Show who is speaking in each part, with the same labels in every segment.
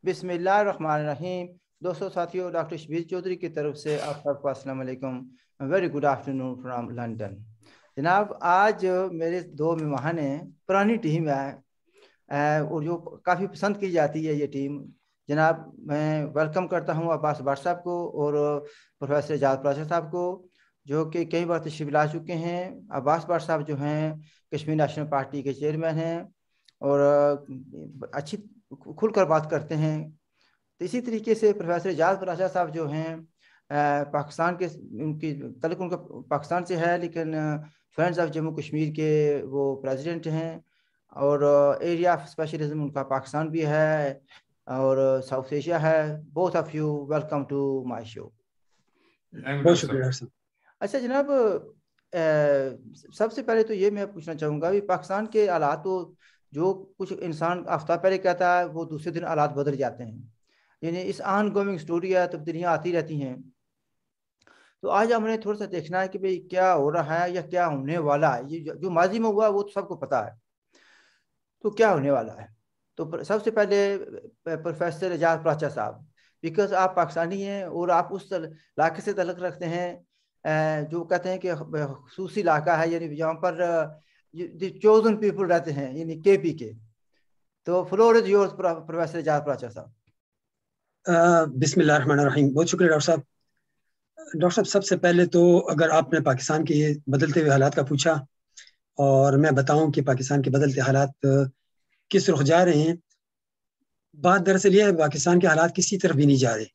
Speaker 1: बिस्मिल्लाहिर्रहमानिर्रहीम। दोस्तों साथियों, डॉक्टर शबीर चौधरी की तरफ से आप सबको अस्सलाम वालेकुम। Very good afternoon from London. जनाब, आज मेरे दो मेहमान हैं। पुरानी टीम है और जो काफ़ी पसंद की जाती है ये टीम। जनाब, मैं वेलकम करता हूँ अब्बास भट्ट साहब को और प्रोफेसर एजाज प्राचा साहब को, जो कि कई बार तशरीफ ला चुके हैं। अब्बास भट्ट साहब जो हैं कश्मीर नेशनल पार्टी के चेयरमैन हैं और अच्छी खुलकर बात करते हैं। तो इसी तरीके से प्रोफेसर एजाज प्राचा साहब जो हैं पाकिस्तान के, उनकी तल्लुक उनका पाकिस्तान से है, लेकिन फ्रेंड्स ऑफ जम्मू कश्मीर के वो प्रेसिडेंट हैं और एरिया ऑफ स्पेशलिज्म उनका पाकिस्तान भी है और साउथ एशिया है। Both of you welcome to my show.
Speaker 2: बहुत शुक्रिया सर।
Speaker 1: अच्छा जनाब, सबसे पहले तो ये मैं पूछना चाहूँगा कि पाकिस्तान के हालात तो जो कुछ इंसान हफ्ता पहले कहता है वो दूसरे दिन हालात बदल जाते हैं, यानी इस आन गोइंग स्टोरी है, तब्दीलियाँ आती रहती हैं। तो आज हमने थोड़ा सा देखना है कि भाई क्या हो रहा है या क्या होने वाला है। ये जो माजी में हुआ वो तो सबको पता है, तो क्या होने वाला है। तो सबसे पहले प्रोफेसर एजाज प्राचा साहब, बिकॉज आप पाकिस्तानी हैं और आप उस इलाके से तल्लुक़ रखते हैं जो कहते हैं कि खसूसी इलाका है, यानी जहाँ पर चोजन पीपल रहते हैं, यानी केपी के। तो floor is yours professor Ejaz Pracha साहब।
Speaker 2: बिस्मिल्लाहिर्रहमानिर्रहीम। बहुत शुक्रिया डॉक्टर साहब। डॉक्टर साहब, सबसे पहले तो अगर आपने पाकिस्तान के ये बदलते हुए हालात का पूछा और मैं बताऊं कि पाकिस्तान के बदलते हालात किस रुख जा रहे हैं, बात दरअसल ये है पाकिस्तान के हालात किसी तरफ भी नहीं जा रहे।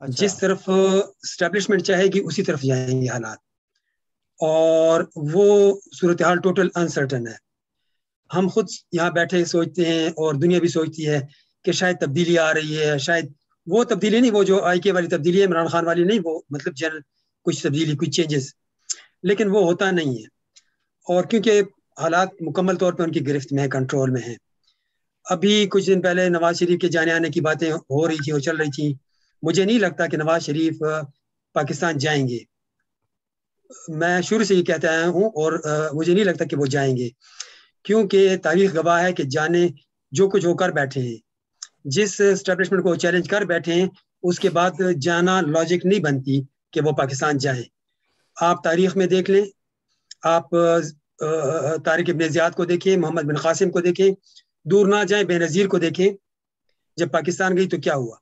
Speaker 1: अच्छा।
Speaker 2: जिस तरफ स्टैब्लिशमेंट चाहेगी उसी तरफ जाएंगे हालात, और वो सूरत हाल टोटल अनसर्टन है। हम खुद यहाँ बैठे सोचते हैं और दुनिया भी सोचती है कि शायद तब्दीली आ रही है, शायद वो तब्दीली नहीं, वो जो IK वाली तब्दीली है, इमरान खान वाली नहीं, वो मतलब जनरल कुछ तब्दीली, कुछ चेंजेस, लेकिन वो होता नहीं है। और क्योंकि हालात मुकम्मल तौर पर उनकी गिरफ्त में है, कंट्रोल में है। अभी कुछ दिन पहले नवाज शरीफ के जाने आने की बातें हो रही थी और चल रही थी। मुझे नहीं लगता कि नवाज शरीफ पाकिस्तान जाएंगे। मैं शुरू से ही कहता आया हूँ और मुझे नहीं लगता कि वो जाएंगे, क्योंकि तारीख गवाह है कि जाने जो कुछ वो कर बैठे हैं, जिस एस्टेब्लिशमेंट को चैलेंज कर बैठे हैं, उसके बाद जाना लॉजिक नहीं बनती कि वो पाकिस्तान जाए। आप तारीख में देख लें, आप तारिक इब्न ज़ियाद को देखें, मोहम्मद बिन कासिम को देखें, दूर ना जाए बेनज़ीर को देखें, जब पाकिस्तान गई तो क्या हुआ।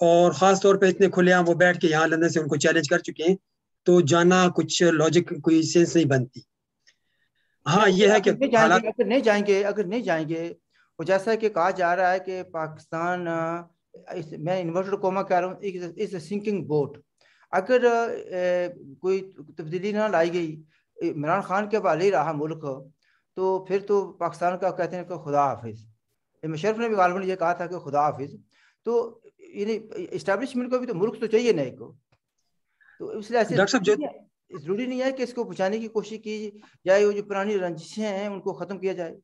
Speaker 2: और ख़ास तौर पे इतने खुलेआम वो बैठ के यहाँ लंदन से उनको चैलेंज कर चुके हैं, तो जाना कुछ लॉजिक, कोई सेंस नहीं बनती। हाँ, ये है कि
Speaker 1: नहीं जाएंगे,
Speaker 2: हालात
Speaker 1: अगर नहीं जाएंगे और जैसा कि कहा जा रहा है कि पाकिस्तान मैं इन्वर्टेड कोमा कह रहा हूँ, इज सिंकिंग बोट। अगर कोई तब्दीली ना लाई गई, इमरान खान के हवाले ही रहा मुल्क, तो फिर तो पाकिस्तान का कहते हैं कि खुदा हाफिज। मुशर्रफ ने भी गालिबन ये कहा था कि खुदा हाफिज। तो यानी इस्टेब्लिशमेंट को भी तो मुल्क तो चाहिए नहीं को, तो इसलिए ऐसे
Speaker 2: डॉक्टर साहब जो
Speaker 1: जरूरी नहीं है कि इसको बचाने की कोशिश की जाए, वो जो पुरानी रंजिशें हैं उनको खत्म किया जाए।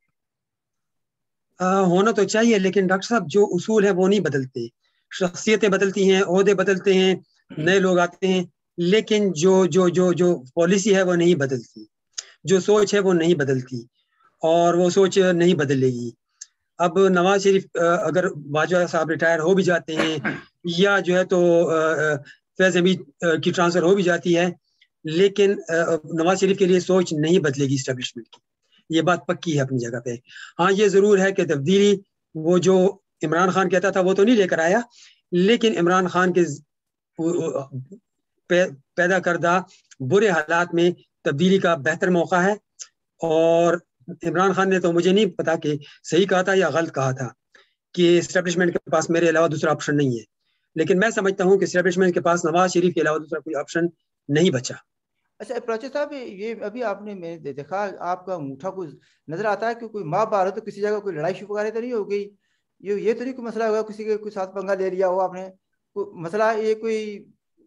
Speaker 2: होना तो चाहिए, लेकिन डॉक्टर साहब जो उसूल है वो नहीं बदलते। शख्सियतें बदलती हैं, ओहदे बदलते हैं, नए लोग आते हैं, लेकिन जो जो जो जो पॉलिसी है वो नहीं बदलती, जो सोच है वो नहीं बदलती, और वो सोच नहीं बदलेगी। अब नवाज शरीफ अगर बाजवा साहब रिटायर हो भी जाते हैं, या जो है तो फैज हमीद की ट्रांसफर हो भी जाती है, लेकिन नवाज शरीफ के लिए सोच नहीं बदलेगी इस्टेब्लिशमेंट की। ये बात पक्की है अपनी जगह पे। हाँ, ये जरूर है कि तब्दीली वो जो इमरान खान कहता था वो तो नहीं लेकर आया, लेकिन इमरान खान के पैदा करदा बुरे हालात में तब्दीली का बेहतर मौका है। और इमरान खान ने तो मुझे नहीं पता कि सही कहा था या गलत कहा था कि एस्टेब्लिशमेंट के पास मेरे अलावा दूसरा ऑप्शन नहीं है, लेकिन मैं समझता हूं कि एस्टेब्लिशमेंट के पास नवाज शरीफ के अलावा दूसरा कोई ऑप्शन नहीं बचा।
Speaker 1: अच्छा प्राची साहब, ये अभी आपने मैं देखा आपका अंगूठा कुछ नजर आता है कि कोई माँ बाहर हो, तो किसी जगह कोई लड़ाई वगैरह तो नहीं हो गई? ये तो नहीं कोई मसला होगा, किसी के कोई साथ पंगा ले लिया हो आपने? कोई मसला, ये कोई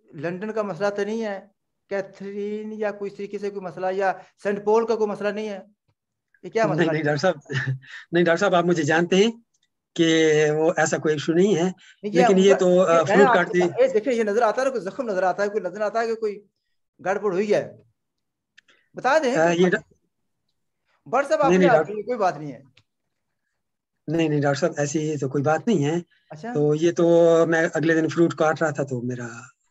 Speaker 1: लंदन का मसला तो नहीं है, कैथरीन या कोई इस तरीके से कोई मसला, या सेंट पॉल का कोई मसला नहीं है? ये क्या
Speaker 2: नहीं
Speaker 1: मसला
Speaker 2: नहीं
Speaker 1: है?
Speaker 2: डॉक्टर साहब, नहीं डॉक्टर साहब, आप मुझे जानते हैं कि वो ऐसा कोई इशू नहीं है,
Speaker 1: नहीं, ये
Speaker 2: लेकिन ये
Speaker 1: अंगूठा,
Speaker 2: तो
Speaker 1: मैं
Speaker 2: फ्रूट
Speaker 1: आपको
Speaker 2: काटती।
Speaker 1: देखिए ये नजर आता है, कोई जख्म नजर आता है, कोई नजर आता है कि कोई गड़बड़ हुई है? बता दें, कोई
Speaker 2: ये
Speaker 1: बात नहीं। बट सब
Speaker 2: नहीं
Speaker 1: अपने
Speaker 2: नहीं
Speaker 1: आदमी
Speaker 2: डॉक्टर,
Speaker 1: है, कोई बात नहीं है।
Speaker 2: नहीं नहीं डॉक्टर साहब, ऐसी तो कोई बात नहीं है।
Speaker 1: अच्छा
Speaker 2: तो ये तो मैं अगले दिन फ्रूट काट रहा था तो मेरा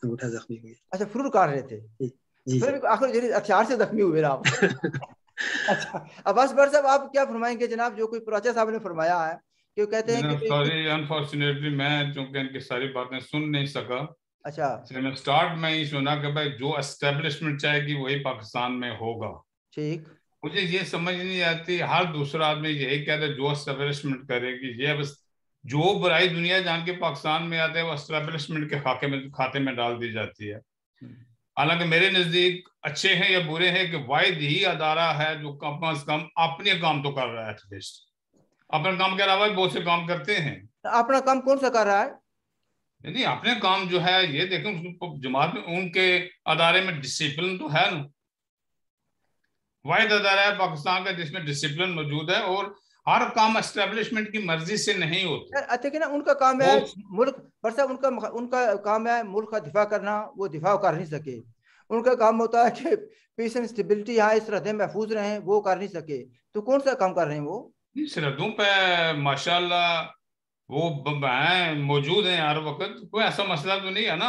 Speaker 2: अंगूठा जख्मी हो
Speaker 1: अच्छा, फ्रूट काट रहे थे
Speaker 2: गया।
Speaker 1: तो
Speaker 2: जी
Speaker 1: फिर
Speaker 2: जी।
Speaker 1: भी आखिर जरिए हथियार से जख्मी हुए ना आप। अच्छा, अब बस बर साहब आप क्या फरमाएंगे जनाब, जो कोई प्रोसेस साहब ने फरमाया है कि वो कहते हैं कि
Speaker 3: जनाब
Speaker 1: भाई कुछ।
Speaker 3: सॉरी, अनफॉर्चुनेटली मैं चूंकि इनकी सारी बातें सुन नहीं सका,
Speaker 1: अच्छा
Speaker 3: इसलिए मैं स्टार्ट में ही सुना कि भाई जो एस्टेब्लिशमेंट चाहेगी वही पाकिस्तान में होगा।
Speaker 1: ठीक।
Speaker 3: मुझे ये समझ नहीं आती, हर दूसरा आदमी यही कहता है जो एस्टेब्लिशमेंट करेगी, ये बस जो बुराई दुनिया जान के पाकिस्तान में आते हैं वो एस्टेब्लिशमेंट के खाते में डाल दी जाती है। हालांकि मेरे नजदीक अच्छे हैं या बुरे हैं कि वाहिद ही अदारा है जो कम अज कम अपने काम तो कर रहा है, एटलीस्ट अपने काम के अलावा भी बहुत से काम करते हैं।
Speaker 1: अपना काम कौन सा कर रहा है?
Speaker 3: नहीं, अपने काम जो है ये देखें, जमात में उनके अदारे में डिसिप्लिन तो है ना, वाहिद अदारा है पाकिस्तान का जिसमें डिसिप्लिन मौजूद है, और हर काम एस्टेब्लिशमेंट की मर्जी से नहीं होते।
Speaker 1: अच्छा कि ना, उनका काम है
Speaker 3: वो
Speaker 1: मुल्क पर साहब, उनका उनका काम है मुल्क का दिफा करना, वो दिफा कर नहीं सके। उनका काम होता है कि पीस एंड स्टेबिलिटी यहाँ इस सरहदें महफूज रहें, वो कर नहीं सके। तो कौन सा काम कर रहे हैं वो?
Speaker 3: सरहदों पे माशाल्लाह वो हैं, मौजूद हैं हर वक्त, कोई ऐसा मसला तो नहीं है ना।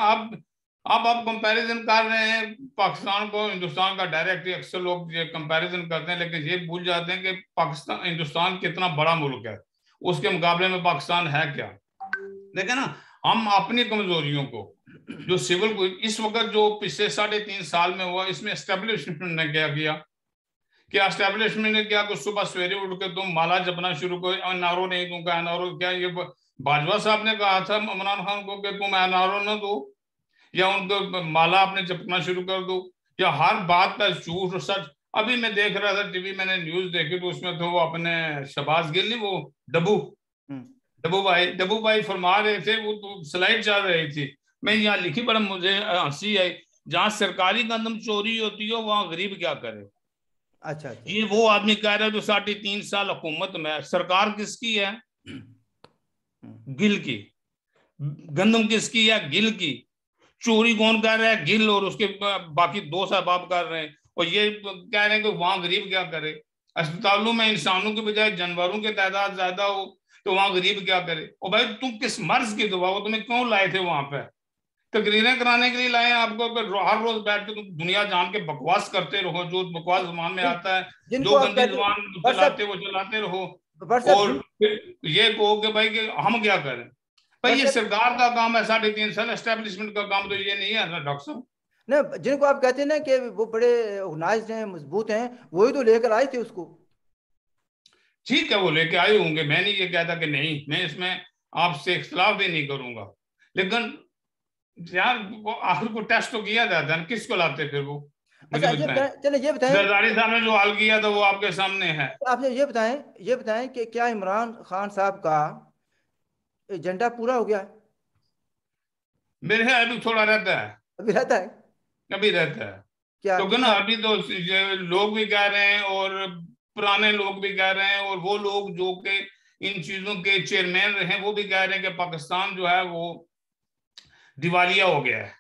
Speaker 3: आप कंपैरिजन कर रहे हैं पाकिस्तान को हिंदुस्तान का, डायरेक्टली अक्सर लोग ये कंपैरिजन करते हैं, लेकिन ये भूल जाते हैं कि पाकिस्तान हिंदुस्तान कितना बड़ा मुल्क है, उसके मुकाबले में पाकिस्तान है क्या। देखे ना, हम अपनी कमजोरियों को, जो सिविल को इस वक्त जो पिछले 3.5 साल में हुआ, इसमें एस्टेब्लिशमेंट ने क्या किया, कि एस्टेब्लिशमेंट ने क्या, कुछ सुबह सवेरे उठ के तुम माला जपना शुरू करो, एनआरओ नहीं दूंगा, एनआरओ क्या, ये बाजवा साहब ने कहा था इमरान खान को कि तुम एनआरओ ना दो, या उनको माला आपने जपना शुरू कर दो, या हर बात पर झूठ और सच। अभी मैं देख रहा था टीवी, मैंने न्यूज देखी तो उसमें तो वो अपने शहबाज गिल नहीं, वो डब्बू भाई फरमा रहे थे, वो तो स्लाइड चल रही थी, मैं यहाँ लिखी, बड़ा मुझे हंसी आई, जहाँ सरकारी गंदम चोरी होती हो वहां गरीब क्या करे।
Speaker 1: अच्छा अच्छा।
Speaker 3: ये वो आदमी कह रहा है जो 3.5 साल हुकूमत में है। सरकार किसकी है? गिल की। गंदम किसकी है? गिल की। चोरी कौन कर रहा है? गिल, और उसके बाकी 2 साहब कर रहे हैं, और ये कह रहे हैं कि वहां गरीब क्या करे। अस्पतालों में इंसानों के बजाय जानवरों की तादाद ज्यादा हो तो वहां गरीब क्या करे। और भाई तुम किस मर्ज की दवा हो, तुम्हें क्यों लाए थे वहां पे? तकरीरें कराने के लिए लाए आपको? हर रोज बैठ के तुम दुनिया जान के बकवास करते रहो, जो बकवास जबान में आता है,
Speaker 1: जिनको
Speaker 3: जो
Speaker 1: आप
Speaker 3: गंदी
Speaker 1: कहते
Speaker 3: जबान
Speaker 1: पर साहब,
Speaker 3: चलाते वो चलाते रहो,
Speaker 1: पर साहब
Speaker 3: और फिर ये कहो कि भाई कि हम क्या करें। भाई
Speaker 1: पर
Speaker 3: ये
Speaker 1: साहब
Speaker 3: सरकार का काम है, 3.5 साल एस्टेब्लिशमेंट का काम तो ये नहीं है ना डॉक्टर साहब।
Speaker 1: ना, जिनको आप कहते हैं ना कि वो बड़े ऑर्गेनाइज्ड हैं, मजबूत हैं, वही तो लेकर आए थे उसको।
Speaker 3: ठीक है, वो लेके आए होंगे, मैं नहीं ये कहता कि नहीं, मैं इसमें आपसे इख्तलाफ भी नहीं करूंगा, लेकिन यार वो आखिर को टेस्ट तो किया जाता है ना, किसको लाते फिर वो? मुझे
Speaker 1: अच्छा ये
Speaker 3: बताएं।
Speaker 1: बताएं, चले ये बताएं,
Speaker 3: जरदारी साहब ने जो हाल किया था वो आपके सामने है।
Speaker 1: आपने ये बताएं कि क्या इमरान खान साहब का एजेंडा पूरा हो गया है?
Speaker 3: मेरे ख्याल अभी थोड़ा रहता है,
Speaker 1: अभी रहता है?
Speaker 3: अभी रहता है।
Speaker 1: क्या
Speaker 3: तो ना
Speaker 1: क्या?
Speaker 3: अभी तो लोग भी कह रहे हैं, और पुराने लोग भी कह रहे हैं, और वो लोग जो कि इन चीजों के चेयरमैन रहे वो भी कह रहे हैं कि पाकिस्तान जो है वो दिवालिया हो गया है।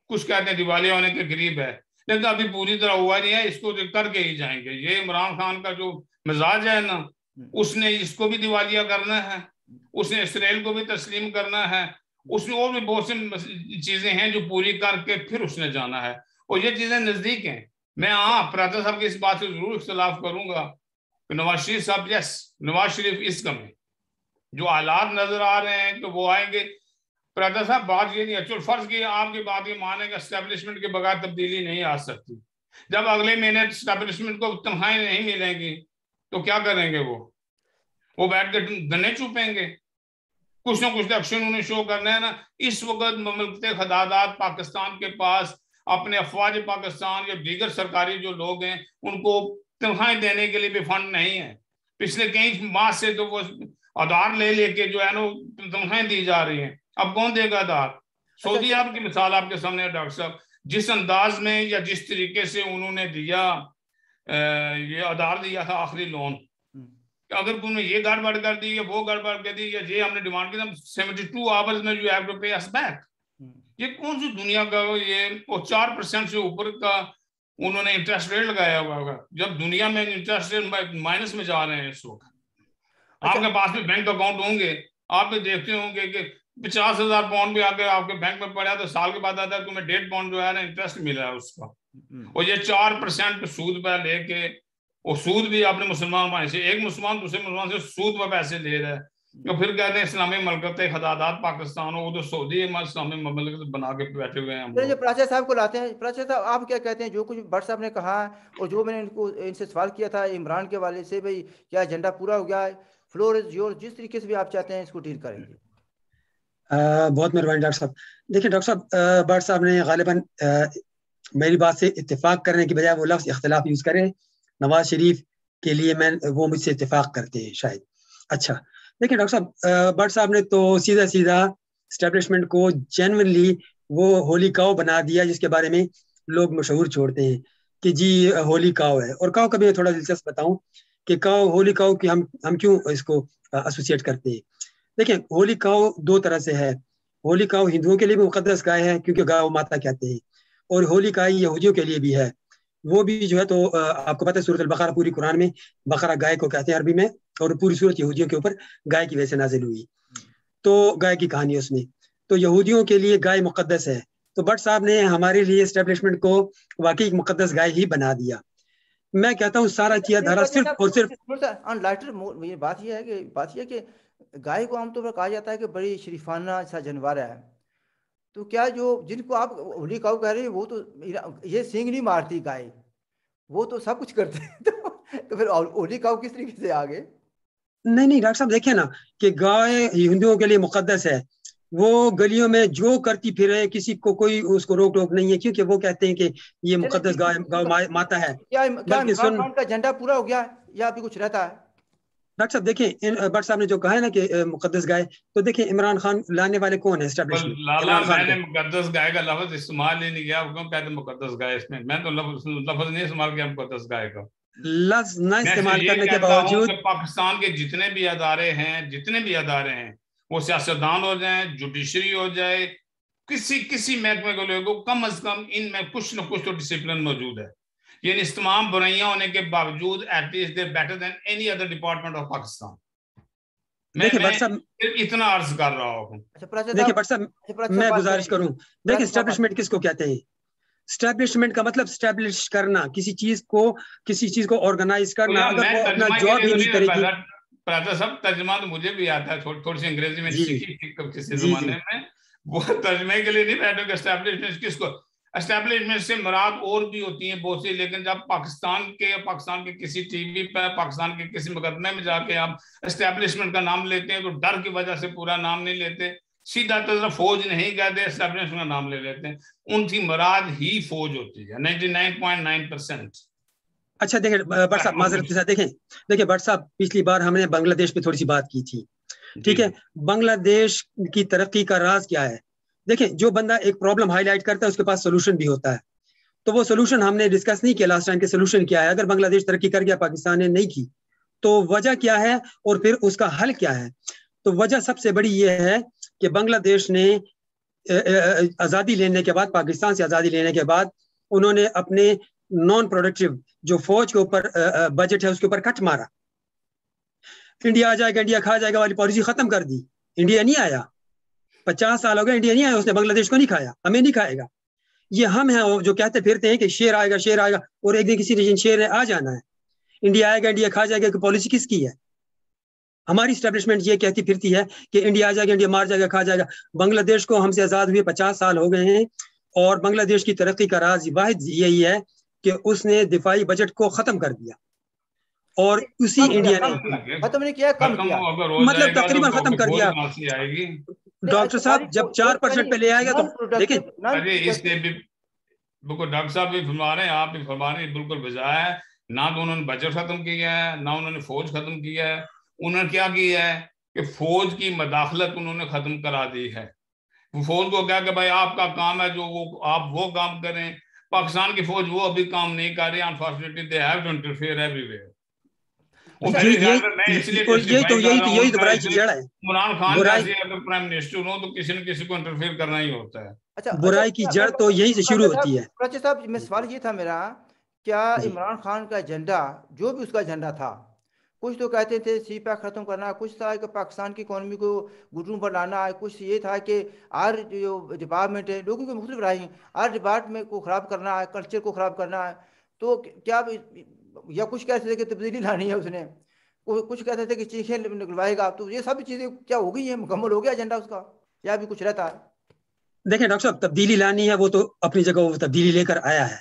Speaker 3: कुछ कहते हैं दिवालिया होने के करीब है, लेकिन अभी पूरी तरह हुआ नहीं है, इसको तो करके ही जाएंगे। ये इमरान खान का जो मिजाज है ना, उसने इसको भी दिवालिया करना है, उसने इसराइल को भी तस्लीम करना है, उसमें और भी बहुत सी चीजें हैं जो पूरी करके फिर उसने जाना है, और ये चीजें नजदीक हैं। मैं प्राता साहब की इस बात से जरूर इख्तलाफ करूंगा कि नवाज शरीफ साहब, यस नवाज शरीफ इस कम जो हालात नजर आ रहे हैं कि वो आएंगे। प्राता साहब बात ये नहीं है, चलो फर्ज की आपकी बात ये माने कि एस्टेब्लिशमेंट के बगैर तब्दीली नहीं आ सकती, जब अगले महीने एस्टेब्लिशमेंट को तनख्वाहें नहीं मिलेंगी तो क्या करेंगे? वो बैठ के गन्ने चुपेंगे? कुछ ना कुछ एक्शन उन्हें शो करना है ना। इस वक्त ममलकत खदादात पाकिस्तान के पास अपने अफवाज पाकिस्तान या दीगर सरकारी जो लोग हैं उनको तनख्वाहें देने के लिए भी फंड नहीं है। पिछले कई माह से तो वो आधार ले लेके जो है ना तनख्वाहें दी जा रही हैं, अब कौन देगा आधार? सऊदी अरब की मिसाल आपके सामने है डॉक्टर साहब, जिस अंदाज में या जिस तरीके से उन्होंने दिया, ये आधार दिया था आखिरी लोन, अगर तुमने ये गड़बड़ कर दी या वो गड़बड़ कर दी या ये हमने डिमांड की 72 आवर्स में यू हैव टू पे अस बैक, ये कौन सी दुनिया का ये? और 4% से ऊपर का उन्होंने इंटरेस्ट रेट लगाया हुआ होगा, जब दुनिया में इंटरेस्ट रेट माइनस में जा रहे हैं इस वक्त। आपके पास भी बैंक अकाउंट होंगे, आप भी देखते होंगे कि 50,000 पाउंड भी आगे आपके बैंक में पड़ा तो साल के बाद आता है तुम्हें 1.5 पाउंड जो है ना इंटरेस्ट मिल रहा है उसका, और ये 4% सूद पर लेके, और सूद भी आपने मुसलमान भाई से, एक मुसलमान दूसरे मुसलमान से सूद पर पैसे ले रहा है, तो फिर कहते हैं इस्लामी ममलकत खदादात पाकिस्तान हो, वो तो सऊदी इस्लामी ममलकत बना के बैठे हुए हैं।
Speaker 1: जो प्राचार्य साहब को लाते हैं, प्राचार्य साहब आप क्या कहते हैं, जो कुछ भट्ट साहब ने कहा और जो मैंने इनसे सवाल किया था इमरान के वाले से, भाई क्या एजेंडा पूरा हो गया है? फ्लोर इज योर, जिस तरीके से भी आप चाहते हैं इसको डील करेंगे।
Speaker 2: बहुत मेहरबानी डॉक्टर साहब। देखिए डॉक्टर साहब, भट्ट साहब ने गालिबन मेरी बात से इत्तेफाक करने की बजाय वो लफ्ज़ इख्तिलाफ यूज करें नवाज शरीफ के लिए, वो मुझसे इत्तेफाक करते हैं शायद। अच्छा देखिए डॉक्टर साहब, भट्ट साहब ने तो सीधा सीधा एस्टेब्लिशमेंट को जेन्युइनली वो होली काव बना दिया, जिसके बारे में लोग मशहूर छोड़ते हैं कि जी होली काव है। और काव का भी थोड़ा दिलचस्प बताऊं कि काव, होली काव की हम क्यों इसको एसोसिएट करते हैं। देखिए होली काव दो तरह से है। होली काव हिंदुओं के लिए भी मुकद्दस गाय है क्योंकि गाय माता कहते हैं, और होली काव यहूदियों के लिए भी है। वो भी जो है तो आपको पता है सूरत अल-बकरा पूरी कुरान में बकरा गाय को कहते हैं अरबी में, और पूरी सूरत यहूदियों के ऊपर गाय की वजह से नाजिल हुई, तो गाय की कहानी उसमें, तो यहूदियों के लिए गाय मुकद्दस है। तो भट्ट साहब ने हमारे लिए एस्टेब्लिशमेंट को वाकई मुकद्दस गाय ही बना दिया। मैं कहता हूँ सारा किया धारा सिर्फ और सिर्फ
Speaker 1: ये बात यह है कि गाय को आमतौर पर कहा जाता है कि बड़ी शरीफाना सा जानवर है, तो क्या जो जिनको आप होली काऊ कह रहे हैं वो तो ये सींग नहीं मारती गाय, वो तो सब कुछ करते हैं तो फिर होली काऊ किस तरीके से आगे?
Speaker 2: नहीं डॉक्टर साहब देखिए ना कि गाय हिंदुओं के लिए मुकद्दस है, वो गलियों में जो करती फिरे, किसी को कोई उसको रोक टोक नहीं है, क्योंकि वो कहते हैं कि ये मुकद्दस गाय माता है।
Speaker 1: क्या इमरान खान का एजेंडा पूरा हो गया या अभी कुछ रहता है?
Speaker 2: डॉक्टर साहब देखिए भट्ट साहब ने जो कहा है ना कि मुकद्दस गाय, तो देखिए इमरान खान लाने वाले कौन है एस्टेब्लिशमेंट?
Speaker 3: लाला मैंने मुकद्दस गाय का लफ्ज इस्तेमाल ही नहीं किया, क्यों कहते मुकद्दस गाय? इसमें मैं तो लफ्ज नहीं इस्तेमाल किया मुकद्दस गाय का।
Speaker 2: लफ्ज ना इस्तेमाल करने के बावजूद
Speaker 3: पाकिस्तान के जितने भी अदारे हैं वो सियासतदान हो जाए, जुडिशरी हो जाए, किसी महकमे को लोगों, कम अज कम इनमें कुछ न कुछ तो डिसिप्लिन मौजूद है। ये इस तमाम बुराइयां होने के बावजूद at least they better than any other department of Pakistan. मैं इतना अर्ज कर रहा हूँ।
Speaker 2: देखिए भट्ट साहब मैं गुजारिश करूं, देखिए एस्टेब्लिशमेंट किसको कहते हैं? एस्टेब्लिशमेंट का मतलब एस्टेब्लिश करना, किसी चीज को ऑर्गेनाइज करना। अगर वो अपना जॉब ही नहीं करेगी।
Speaker 3: सब तर्जमा तो मुझे भी आता है, थोड़ी सी अंग्रेजी में सीखी किसी जमाने में, वो तर्जमे के लिए नहीं बैठोगे। एस्टेब्लिशमेंट किसको, एस्टेब्लिशमेंट से मुराद और भी होती हैं बहुत सी, लेकिन जब पाकिस्तान के किसी टीवी पर, पाकिस्तान के किसी मुकदमे में जाके आप एस्टेब्लिशमेंट का नाम लेते हैं तो डर की वजह से पूरा नाम नहीं लेते, सीधा तरह फौज नहीं कहते, एस्टेब्लिशमेंट का नाम ले लेते हैं। उनकी मुराद ही फौज होती है 99.9%।
Speaker 2: अच्छा देखिए भट्ट साहब माजरत के साथ देखिए भट्ट साहब, पिछली बार हमने बांग्लादेश पे थोड़ी सी बात की थी, ठीक है? बांग्लादेश की तरक्की का राज क्या है? देखिए जो बंदा एक प्रॉब्लम हाईलाइट करता है उसके पास सोल्यूशन भी होता है, तो वो सोल्यूशन हमने डिस्कस नहीं किया लास्ट टाइम के सोल्यूशन क्या है। अगर बांग्लादेश तरक्की कर गया, पाकिस्तान ने नहीं की, तो वजह क्या है और फिर उसका हल क्या है? तो वजह सबसे बड़ी ये है कि बांग्लादेश ने आज़ादी लेने के बाद, पाकिस्तान से आज़ादी लेने के बाद, उन्होंने अपने नॉन प्रोडक्टिव जो फौज के ऊपर बजट है उसके ऊपर कट मारा। इंडिया आ जाएगा, इंडिया खा जाएगा वाली पॉलिसी खत्म कर दी। इंडिया नहीं आया, 50 साल हो गए इंडिया नहीं आया, उसने बांग्लादेश को नहीं खाया, हमें नहीं खाएगा। ये हम हैं जो कहते फिरते हैं कि शेर आएगा और एक दिन किसी दिन शेर ने आ जाना है, इंडिया आएगा, इंडिया खा जाएगा कि पॉलिसी किसकी है? हमारी स्टैब्लिशमेंट ये कहती फिरती है कि इंडिया आ जाएगा, इंडिया मार जाएगा, खा जाएगा। बांग्लादेश को हमसे आजाद हुए 50 साल हो गए हैं, और बांग्लादेश की तरक्की का राज वाहिद यही है कि उसने दिफाई बजट को खत्म कर दिया, और उसी इंडिया ने
Speaker 1: खत्म नहीं किया, कम किया,
Speaker 2: मतलब तकरीबन खत्म कर दिया। डॉक्टर साहब जब 4% पे ले आएगा तो देखिए,
Speaker 3: इससे भी बिल्कुल डॉक्टर साहब भी फरमा रहे हैं, आप भी फरमा रहे हैं, बिल्कुल बजाय है। ना तो उन्होंने बजट खत्म किया है, ना उन्होंने फौज खत्म किया है। उन्होंने क्या किया है कि फौज की मदाखलत उन्होंने खत्म करा दी है। फौज को क्या कि भाई आपका काम है जो आप वो काम करें। पाकिस्तान की फौज वो अभी काम नहीं कर रही, unfortunately they have to interfere everywhere.
Speaker 2: यही तो बुराई की जड़ है।
Speaker 3: इमरान खान जैसे अगर प्राइम मिनिस्टर हो तो किसी न किसी को इंटरफेयर करना ही होता है।
Speaker 1: अच्छा,
Speaker 2: बुराई की जड़ तो यही से शुरू होती है।
Speaker 1: प्राचार्य साहब, मैं सवाल ये था मेरा, क्या इमरान खान का एजेंडा, जो भी उसका एजेंडा था, कुछ तो कहते थे सी पैक खत्म करना, कुछ था कि पाकिस्तान की इकोनॉमी को घुटनों पर लाना है, कुछ ये था कि हर जो डिपार्टमेंट है, लोगों की मुख्तलिफ राय हैं, हर डिपार्टमेंट को ख़राब करना है, कल्चर को ख़राब करना है। तो क्या या कुछ कहते थे कि तब्दीली लानी है उसने, कुछ कहते थे कि चीखें निकलवाएगा। तो ये सब चीज़ें क्या हो गई है, मुकम्मल हो गया एजेंडा उसका, या भी कुछ रहता है?
Speaker 2: देखिए डॉक्टर साहब, तब्दीली लानी है वो तो अपनी जगह वो तब्दीली लेकर आया है।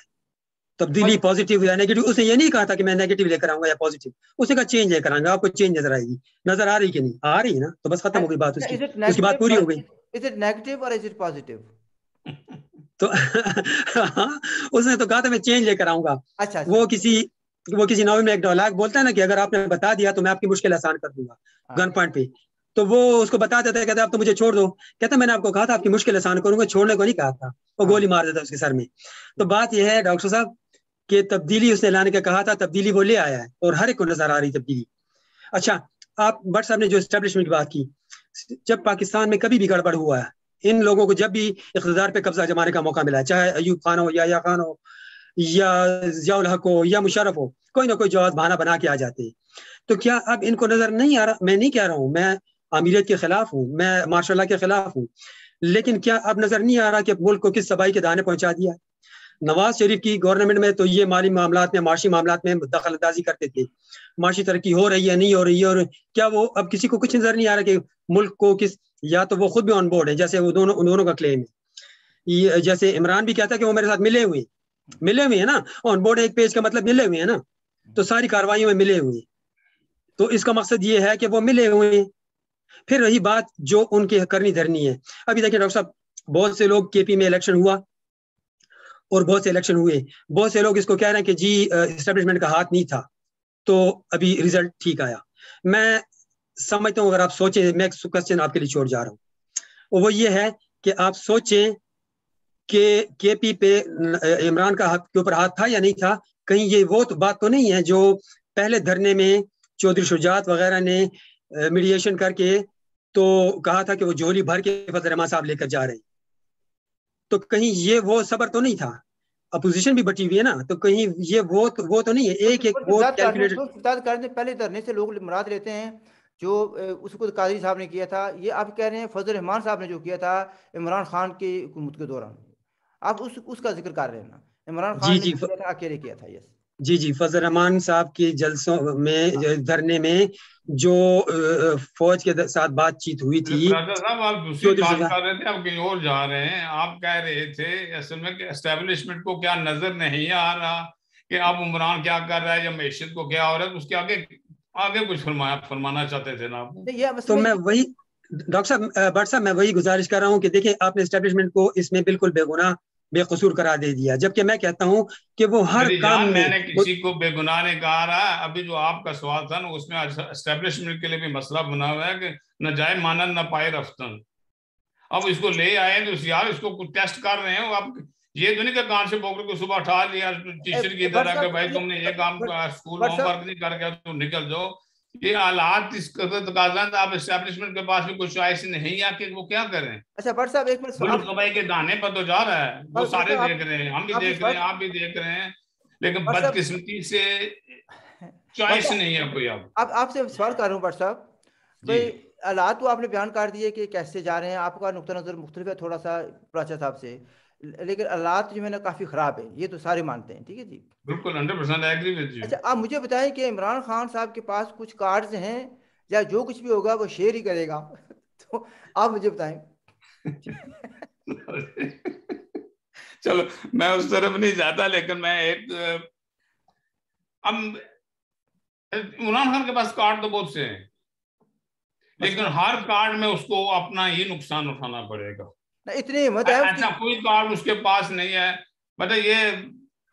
Speaker 2: तब्दीली पॉजिटिव या नेगेटिव, उसने ये नहीं कहा था कि मैं नेगेटिव लेकर आऊंगा या पॉजिटिव, उसने कहा चेंज लेकर आऊंगा। आपको चेंज नजर आएगी, नजर आ रही कि नहीं आ रही ना, तो बस खत्म हो गई बात उसकी, उसकी बात पूरी हो गई।
Speaker 1: इज इट नेगेटिव और इज इट पॉजिटिव?
Speaker 2: तो उसने तो कहा था मैं चेंज लेकर आऊंगा।
Speaker 1: अच्छा।
Speaker 2: वो किसी नॉवल में एक डायलॉग बोलता है ना कि अगर आपने बता दिया तो मैं आपकी मुश्किल आसान कर दूंगा, गन पॉइंट पे। तो वो उसको बता देता है, कहता है अब तो मुझे छोड़ दो। कहता मैंने आपको कहा था आपकी मुश्किल आसान करूंगा, छोड़ने को नहीं कहा था। वो गोली मार देता उसके सर में। तो बात यह है डॉक्टर साहब कि तब्दीली उसने लाने का कहा था, तब्दीली वो ले आया है और हर एक को नजर आ रही तब्दीली। अच्छा, आप भट्ट साहब ने जो एस्टेब्लिशमेंट की बात की, जब पाकिस्तान में कभी भी गड़बड़ हुआ है, इन लोगों को जब भी इक़्तिदार पे कब्जा जमाने का मौका मिला है, चाहे अयूब खान हो या खान हो या जियाउल हक हो या मुशर्रफ हो, कोई ना कोई जवाब बहाना बना के आ जाते हैं। तो क्या अब इनको नजर नहीं आ रहा? मैं नहीं कह रहा हूँ मैं अमीरियत के खिलाफ हूँ, मैं मार्शल लॉ के खिलाफ हूँ, लेकिन क्या अब नजर नहीं आ रहा कि मुल्क को किस तबाही के दाने पहुंचा दिया? नवाज शरीफ की गवर्नमेंट में तो ये माली मामलात में, माशी मामलात में दखल अंदाजी करते थे, माशी तरक्की हो रही है नहीं हो रही है, और क्या वो अब किसी को कुछ नजर नहीं आ रहा कि मुल्क को किस, या तो वो खुद भी ऑन बोर्ड है, जैसे वो दोनों का क्लेम है। जैसे इमरान भी कहता है कि वो मेरे साथ मिले हुए हैं ना, ऑन बोर्ड एक पेज का मतलब मिले हुए हैं ना, तो सारी कार्रवाइयों में मिले हुए। तो इसका मकसद ये है कि वो मिले हुए हैं। फिर रही बात जो उनकी करनी धरनी है, अभी देखिए डॉक्टर साहब, बहुत से लोग केपी में इलेक्शन हुआ और बहुत से इलेक्शन हुए, बहुत से लोग इसको कह रहे हैं कि जी एस्टेब्लिशमेंट का हाथ नहीं था, तो अभी रिजल्ट ठीक आया। मैं समझता हूँ, अगर आप सोचें, मैं एक क्वेश्चन आपके लिए छोड़ जा रहा हूँ, और वो ये है कि आप सोचें कि केपी पे इमरान का के ऊपर हाथ था या नहीं था। कहीं ये वो तो बात तो नहीं है जो पहले धरने में चौधरी शुजात वगैरह ने मीडिएशन करके तो कहा था कि वो झोली भर के फजल रहमान साहब लेकर जा रहे हैं, तो कहीं ये वो सबर तो नहीं था? अपोजिशन भी बची हुई है ना, तो कहीं ये वो तो नहीं है एक एक वोट कैलकुलेटेड।
Speaker 1: पहले धरने से लोग मुराद लेते हैं जो उसको काजी साहब ने किया था, ये आप कह रहे हैं फजल रहमान साहब ने जो किया था इमरान खान की हुकूमत के दौरान, आप उसका जिक्र कर रहे हैं ना? इमरान खान ने किया था, अकेले किया था? यस
Speaker 2: जी, फजल रहमान साहब के जलसों में, धरने में जो फौज के साथ बातचीत हुई थी।
Speaker 3: साहब आप दूसरी बात कर रहे थे, आप कहीं और जा रहे हैं। आप कह रहे थे असल में कि एस्टेब्लिशमेंट को क्या नजर नहीं आ रहा कि अब उमरान क्या कर रहा है या मैशियत को क्या हो रहा है, उसके आगे कुछ फरमाना चाहते थे ना आप?
Speaker 2: तो मैं वही डॉक्टर साहब, भट्ट साहब, मैं वही गुजारिश कर रहा हूँ कि देखिए आपने एस्टेब्लिशमेंट को इसमें बिल्कुल बेगुनाह बेकसूर करार दे दिया, जबकि मैं कहता हूँ कि वो हर काम में,
Speaker 3: मैंने किसी को बेगुनाह नहीं कहा रहा। अभी जो आपका सवाल था ना, उसमें एस्टेब्लिशमेंट के लिए भी मसला बना हुआ है कि न जाए मानन न पाए रफ्तन। अब इसको ले आए तो यार इसको कुछ टेस्ट कर रहे हैं। अब ये तो नहीं कि कान से पकड़ को सुबह उठा लिया टीचर की तरह के भाई तुमने ये काम स्कूल होमवर्क नहीं करके तुम निकल जाओ। ये हालात इस कदर आप एस्टेब्लिशमेंट के पास भी कुछ चॉइस नहीं है कि वो क्या करें।
Speaker 1: अच्छा भट्ट साहब, एक मिनट,
Speaker 3: कमाई के दाने पर तो जा रहा है, वो सारे देख रहे हैं, हम भी देख रहे हैं, आप भी देख रहे हैं, लेकिन बदकिस्मती से चॉइस नहीं है कोई। अब
Speaker 1: आपसे सवाल कर रहा हूँ भट्ट साहब, भाई हालात तो आपने बयान कर दिए कि कैसे जा रहे हैं, आपका नुक्ता नज़र मुख्तलिफ है थोड़ा सा प्राचा साहब से, लेकिन हालात जो है ना काफ़ी ख़राब है, ये तो सारे मानते हैं, ठीक है जी,
Speaker 3: बिल्कुल 100% एग्री विद यू।
Speaker 1: अच्छा आप मुझे बताएं कि इमरान खान साहब के पास कुछ कार्ड्स हैं या जो कुछ भी होगा वो शेयर ही करेगा? तो आप मुझे बताएं।
Speaker 3: चलो मैं उस तरफ नहीं जाता, लेकिन मैं एक इमरान खान के पास कार्ड तो बहुत से हैं, लेकिन हर कार्ड में उसको अपना ही नुकसान उठाना पड़ेगा।
Speaker 1: इतनी हिम्मत है
Speaker 3: ऐसा कोई कार्ड उसके पास नहीं है। मतलब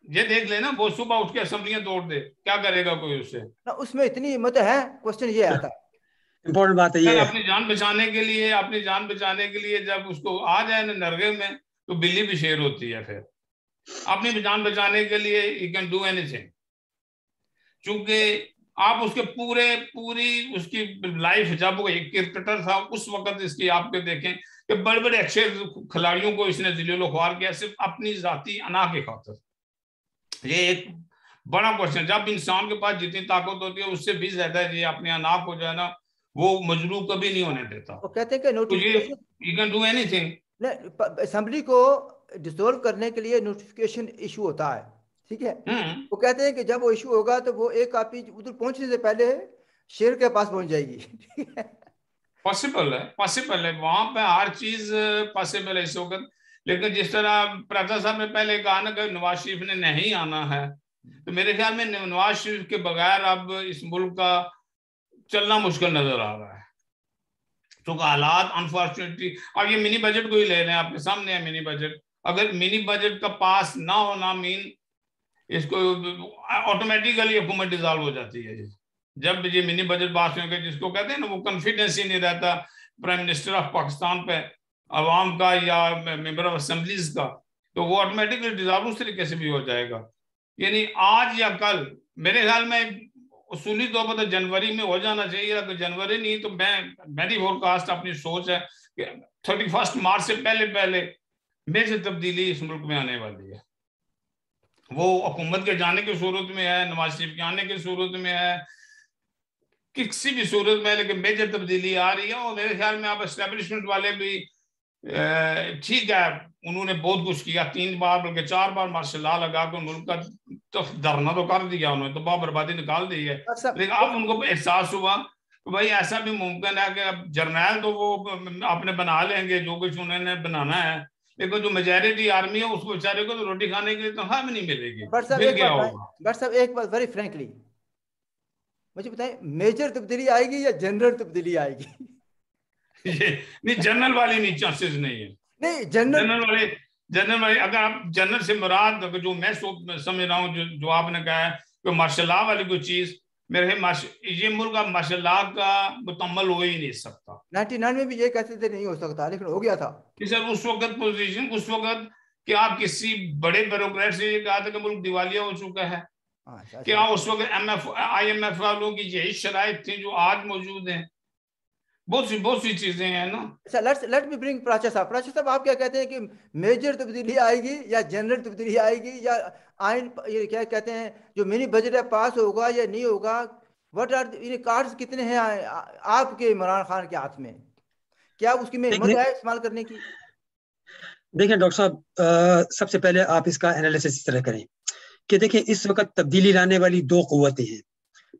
Speaker 3: ये देख लेना, वो सुबह उठ के असेंबलियां तोड़ दे, क्या करेगा कोई उससे?
Speaker 1: ना उसमें इतनी हिम्मत है? क्वेश्चन ये आता है,
Speaker 2: इम्पोर्टेंट बात है ये,
Speaker 3: अपनी जान बचाने के लिए जब उसको आ जाए ना नरगे में, तो बिल्ली भी शेर होती है। फिर अपनी जान बचाने के लिए यू कैन डू एनीथिंग, क्योंकि आप उसके पूरी उसकी लाइफ, जब वो एक क्रिकेटर था उस वक्त इसकी आपके देखें कि बड़े बड़े अच्छे खिलाड़ियों को इसने जिलो ख्वार किया सिर्फ अपनी जाती अना के खातिर। ये एक बड़ा क्वेश्चन। जब इंसान के पास जितनी ताकत होती है उससे भी ज्यादा ये अपने अनाप को जो है ना वो मजलू कभी नहीं होने देता।
Speaker 1: वो कहते हैं कि notification,
Speaker 3: you can do anything.
Speaker 1: Assembly को डिसोल्व करने के लिए नोटिफिकेशन इशू होता है, ठीक है। वो कहते हैं कि जब वो इशू होगा तो वो एक कॉपी उधर पहुंचने से पहले शेर के पास पहुंच जाएगी, ठीक है।
Speaker 3: पॉसिबल है, पॉसिबल है, वहां पे हर चीज पॉसिबल है इस वक्त। लेकिन जिस तरह प्रता साहब ने पहले कहा ना कि नवाज शरीफ ने नहीं आना है, तो मेरे ख्याल में नवाज शरीफ के बगैर अब इस मुल्क का चलना मुश्किल नजर आ रहा है। तो हालात अनफॉर्चुनेटली, अब ये मिनी बजट को ही ले लें, आपके सामने है मिनी बजट। अगर मिनी बजट का पास ना होना मीन इसको ऑटोमेटिकली हुकूमत डिसॉल्व हो जाती है। जब ये मिनी बजट पास होंगे, जिसको कहते हैं ना वो कॉन्फिडेंस ही नहीं रहता प्राइम मिनिस्टर ऑफ पाकिस्तान पे, अवाम का या मेंबर ऑफ असेंबलीज का, तो वो ऑटोमेटिकली डिसॉल्व उस तरीके से भी हो जाएगा। यानी आज या कल मेरे ख्याल में उसूली तौर पर तो जनवरी में हो जाना चाहिए, अगर जनवरी नहीं तो मेरी फोरकास्ट अपनी सोच है कि 31 मार्च से पहले पहले मेजर तब्दीली इस मुल्क में आने वाली है। वो हुकूमत के जाने की सूरत में है, नवाज शरीफ के आने की सूरत में है, किसी भी सूरत में, लेकिन मेजर तब्दीली आ रही है। और मेरे ख्याल में आप एस्टेब्लिशमेंट वाले भी ठीक है, उन्होंने बहुत कुछ किया, 3 बार बल्कि 4 बार मार्शल लॉ लगा कर मुल्क का तो धरना तो कर दिया उन्होंने, तो बहुत बर्बादी निकाल दी है। लेकिन अब उनको एहसास हुआ तो भाई ऐसा भी मुमकिन है कि अब जर्नैल तो वो अपने बना लेंगे जो कुछ उन्होंने बनाना है, लेकिन जो मेजॉरिटी आर्मी है उसको बेचारे को तो रोटी खाने के लिए तो हम नहीं मिलेगी। फिर क्या होगा?
Speaker 1: बट साहब एक बात वेरी फ्रैंकली मुझे बताएं, मेजर तब्दीली आएगी या जनरल तब्दीली आएगी?
Speaker 3: ये नहीं, जनरल वाली नहीं, चांसेस नहीं है।
Speaker 1: नहीं
Speaker 3: जनरल वाले अगर आप जनरल से मुराद जो मैं समझ रहा हूँ, जो आपने कहा है कि मार्शल लॉ वाली कोई चीज, मेरे ये मुल्क अब मार्शल लॉ का मुकम्मल हो ही नहीं सकता।
Speaker 1: 99 में भी ये कहते थे नहीं हो सकता, लेकिन हो गया था
Speaker 3: कि सर उस वक्त पोजीशन, उस वक्त कि आप किसी बड़े ब्यूरोक्रेट से ये कहा था कि मुल्क दिवालिया हो चुका है, क्या उस वक्त IMF वालों की यही शराइत थी जो आज मौजूद हैं? बहुत सी चीजें हैं ना।
Speaker 1: अच्छा, लेट मी ब्रिंग प्राचा साहब। प्राचा साहब, आप क्या कहते हैं कि मेजर तब्दीली आएगी या जनरल तब्दीली आएगी, या आइन ये क्या कहते हैं जो मिनी बजट है पास होगा या नहीं होगा? व्हाट आर कार्ड्स कितने हैं आपके इमरान खान के हाथ में? क्या उसकी में हिम्मत है इस्तेमाल करने की?
Speaker 2: देखिए डॉक्टर साहब, सबसे पहले आप इसका एनालिसिस इस तरह करें कि देखिए इस वक्त तब्दीली लाने वाली 2 कुव्वतें हैं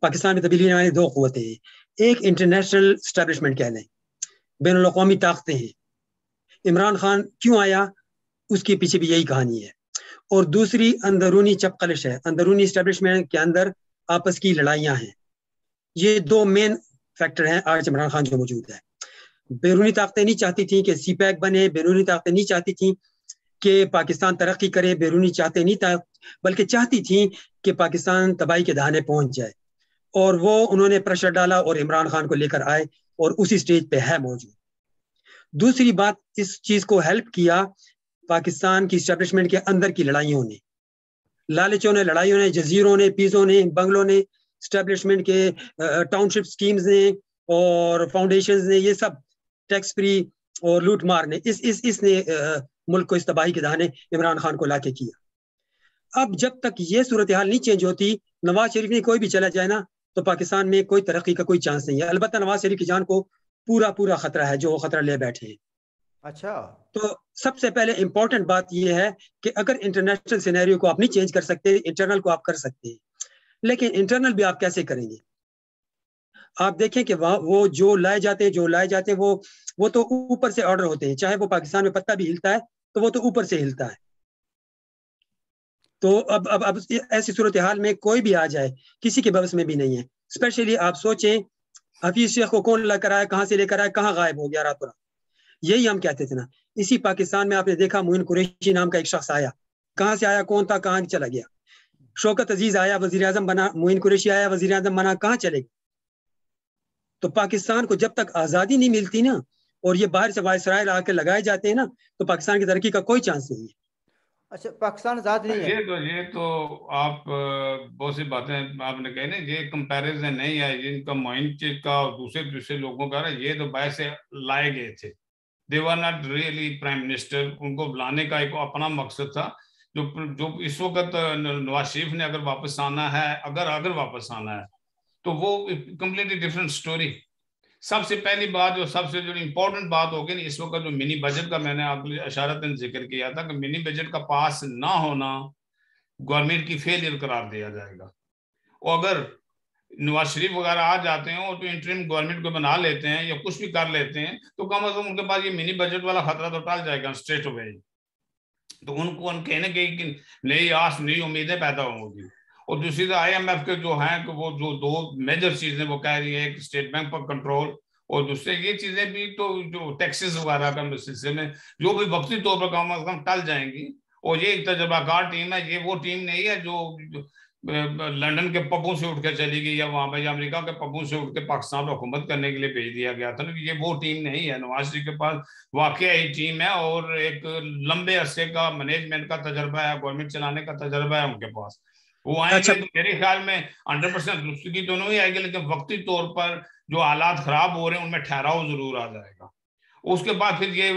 Speaker 2: पाकिस्तान में, तब्दीली लाने वाली 2 कुव्वतें हैं। एक इंटरनेशनल एस्टेब्लिशमेंट कह लें, बैनुल अक़वामी ताकतें हैं। इमरान खान क्यों आया उसके पीछे भी यही कहानी है। और दूसरी अंदरूनी चपकलिश है, अंदरूनी एस्टेब्लिशमेंट के अंदर आपस की लड़ाइयां हैं। ये 2 मेन फैक्टर हैं आज इमरान खान जो मौजूद है। बैरूनी ताकतें नहीं चाहती थी कि CPEC बने, बैरूनी ताकतें नहीं चाहती थी कि पाकिस्तान तरक्की करे, बैरूनी चाहते नहीं था, बल्कि चाहती थी कि पाकिस्तान तबाही के दहाने पहुंच जाए। और वो उन्होंने प्रेशर डाला और इमरान खान को लेकर आए और उसी स्टेज पे है मौजूद। दूसरी बात, इस चीज को हेल्प किया पाकिस्तान की एस्टेब्लिशमेंट के अंदर की लड़ाइयों ने, लालचों ने, लड़ाइयों ने, जजीरों ने, पीजों ने, बंगलों ने, एस्टेब्लिशमेंट के टाउनशिप स्कीम्स ने और फाउंडेशंस ने, ये सब टैक्स फ्री और लूट मार ने इसने मुल्क को इस तबाही के दहाने इमरान खान को लाके किया। अब जब तक ये सूरत हाल नहीं चेंज होती, नवाज शरीफ ने कोई भी चला जाए ना, तो पाकिस्तान में कोई तरक्की का कोई चांस नहीं है। अलबत्ता नवाज शरीफ की जान को पूरा खतरा है, जो वो खतरा ले बैठे हैं।
Speaker 1: अच्छा,
Speaker 2: तो सबसे पहले इंपॉर्टेंट बात यह है कि अगर इंटरनेशनल सिनेरियो को आप नहीं चेंज कर सकते, इंटरनल को आप कर सकते हैं, लेकिन इंटरनल भी आप कैसे करेंगे? आप देखें कि वो जो लाए जाते हैं वो तो ऊपर से ऑर्डर होते हैं। चाहे वो पाकिस्तान में पत्ता भी हिलता है तो वो तो ऊपर से हिलता है। तो अब ऐसी सूरत हाल में कोई भी आ जाए, किसी के बस में भी नहीं है। स्पेशली आप सोचें, हफीज शेख को कौन लेकर आया, कहाँ से लेकर आया, कहाँ गायब हो गया रात रात। यही हम कहते थे ना। इसी पाकिस्तान में आपने देखा मोइन कुरैशी नाम का एक शख्स आया, कहाँ से आया, कौन था, कहाँ चला गया। शौकत अजीज आया, वजीर आजम बना, मोइन कुरैशी आया, वजीर आजम बना, कहाँ चले गए। तो पाकिस्तान को जब तक आज़ादी नहीं मिलती ना, और ये बाहर से वायसराय आके लगाए जाते हैं ना, तो पाकिस्तान की तरक्की का कोई चांस नहीं है।
Speaker 1: अच्छा, पाकिस्तान आजाद नहीं है।
Speaker 3: ये तो आप बहुत सी बातें आपने कही ना, ये कंपैरिजन नहीं है जिनका मोइन का और दूसरे लोगों का, ये तो बाहर से लाए गए थे। They were not really prime minister. उनको बुलाने का एक अपना मकसद था जो जो इस वक्त नवाज शरीफ ने अगर वापस आना है, अगर वापस आना है, तो वो कंप्लीटली डिफरेंट स्टोरी। सबसे पहली बात, जो सबसे जो इम्पोर्टेंट बात होगी ना इस वक्त, जो मिनी बजट का मैंने आपको इशारतन जिक्र किया था कि मिनी बजट का पास ना होना गवर्नमेंट की फेलियर करार दिया जाएगा। और अगर नवाज शरीफ वगैरह आ जाते हैं और तो इंटरिम गवर्नमेंट को बना लेते हैं या कुछ भी कर लेते हैं, तो कम अज कम उनके पास ये मिनी बजट वाला खतरा तो टल जाएगा स्ट्रेट अवे। तो उनको कहीं ना कहीं नई आस, नई उम्मीदें पैदा होंगी। और दूसरी तो IMF के जो हैं कि वो जो दो मेजर चीजें वो कह रही है, एक स्टेट बैंक पर कंट्रोल, और दूसरे ये चीजें भी तो जो टैक्सेस वगैरह का सिलसिले में जो भी वक्ती तौर पर कम अज कम टल जाएंगी। और ये एक तजर्बाकार टीम है, ये वो टीम नहीं है जो लंदन के पबों से उठ कर चली गई या वहां पर अमेरिका के पबों से उठ के पाकिस्तान पर हुकूमत करने के लिए भेज दिया गया था। ये वो टीम नहीं है। नवाज शरीफ के पास वाकई ही टीम है और एक लंबे अरसे का मैनेजमेंट का तजर्बा है, गवर्नमेंट चलाने का तजर्बा है उनके पास। वो आएंगे
Speaker 2: अच्छा,
Speaker 3: तो मेरे ख्याल में 100% दुरुस्तगी तो नहीं आएगी, लेकिन वक्ती तौर पर जो हालात खराब हो रहे हैं उनमें ठहराव जरूर आ जाएगा। उसके बाद फिर ये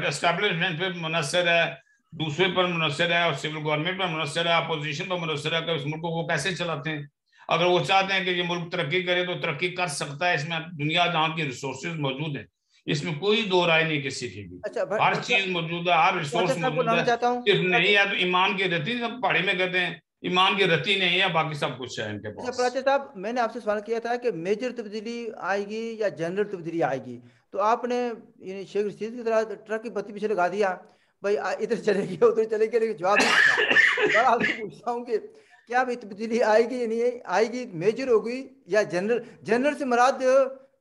Speaker 3: एस्टेब्लिशमेंट पे मुनसर है, दूसरे पर मुनसर है, और सिविल गवर्नमेंट पर मुनसर है, अपोजिशन पर मुनसर है कि इस मुल्क को वो कैसे चलाते हैं। अगर वो चाहते हैं कि ये मुल्क तरक्की करे तो तरक्की कर सकता है, इसमें दुनिया जहाँ की रिसोर्सेज मौजूद है, इसमें कोई दो राय नहीं किसी की भी।
Speaker 1: अच्छा
Speaker 3: हर चीज मौजूद है, हर रिसोर्स
Speaker 1: साहब को
Speaker 3: मौजूद
Speaker 1: लाना
Speaker 3: है।
Speaker 1: चाहता हूँ।
Speaker 3: सिर्फ नहीं है तो ईमान की रत्ती, सब पहाड़ी में कहते हैं ईमान की रत्ती नहीं है, बाकी सब कुछ है इनके
Speaker 1: अच्छा
Speaker 3: पास।
Speaker 1: प्राची साहब, मैंने आपसे सवाल किया था कि मेजर तब्दीली आएगी या जनरल तब्दीली आएगी, तो आपने यानी शेख रशीद की तरह ट्रक की बत्ती पीछे लगा दिया, भाई इधर चलेगी उधर चलेगी, लेकिन जवाब नहीं दिया। मैं आपसे पूछता हूँ कि क्या भाई तब्दीली आएगी या नहीं आएगी, मेजर होगी या जनरल? जनरल से मुराद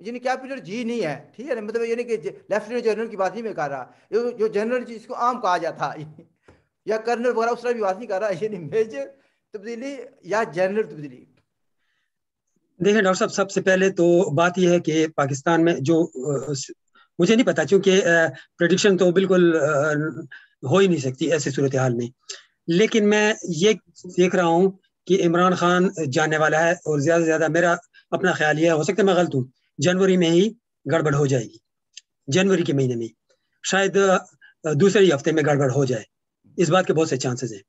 Speaker 1: यानी कैपिटल जी नहीं है, ठीक है ना, मतलब यानी कि लेफ्टिनेंट जनरल की बात नहीं मैं कर रहा, जो जनरल जिसको आम कहा जाता है या कर्नल वगैरह उस तरह की बात नहीं कर रहा, यानी मेजर तब्दीली या जनरल तब्दीली।
Speaker 2: देखिए डॉक्टर साहब, सबसे पहले तो बात यह है कि पाकिस्तान में जो मुझे नहीं पता, क्योंकि प्रेडिक्शन तो बिल्कुल हो ही नहीं सकती ऐसी सूरत हाल में। लेकिन मैं ये देख रहा हूँ कि इमरान खान जाने वाला है, और ज्यादा से ज्यादा मेरा अपना ख्याल यह हो सकता है मैं गलत हूँ, जनवरी में ही गड़बड़ हो जाएगी। जनवरी के महीने में, शायद दूसरे ही हफ्ते में गड़बड़ हो जाए, इस बात के बहुत से चांसेस हैं।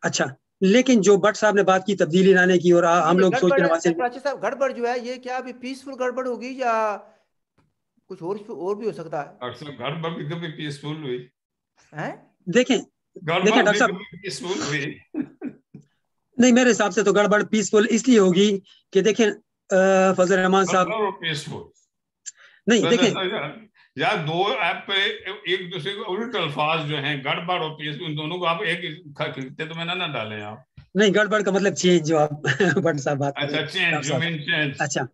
Speaker 2: अच्छा, लेकिन जो भट्ट साहब ने बात की तब्दीली लाने की, और हम लोग सोचते हैं
Speaker 1: प्राची साहब, गड़बड़ जो है ये क्या अभी पीसफुल गड़बड़ होगी या कुछ और भी हो सकता है?
Speaker 3: अक्सर गड़बड़ भी कभी पीसफुल हुई,
Speaker 1: हैं?
Speaker 2: देखें
Speaker 3: गड़बड़
Speaker 2: देखें डॉक्टर
Speaker 3: भी
Speaker 2: साहब,
Speaker 3: कभी पीसफुल हुई।
Speaker 2: नहीं मेरे हिसाब से तो गड़बड़ पीसफुल इसलिए होगी कि देखें फजल रहमान साहब,
Speaker 3: गड़बड़ और पीसफुल,
Speaker 2: नहीं देखें,
Speaker 3: यार दो ऐप पे एक दूसरे को उल्ट अल्फाज जो हैं, गड़बड़ और पीसफुल, इन दोनों को आप एक खरीदते तो मैं ना डालें आप।
Speaker 2: नहीं गड़बड़ का मतलब चेंज जो आप भट्ट साहब बात करें
Speaker 3: अच्छा, चेंज,
Speaker 2: डॉक्टर
Speaker 3: यू
Speaker 2: साहब।
Speaker 3: Mean change.
Speaker 2: अच्छा,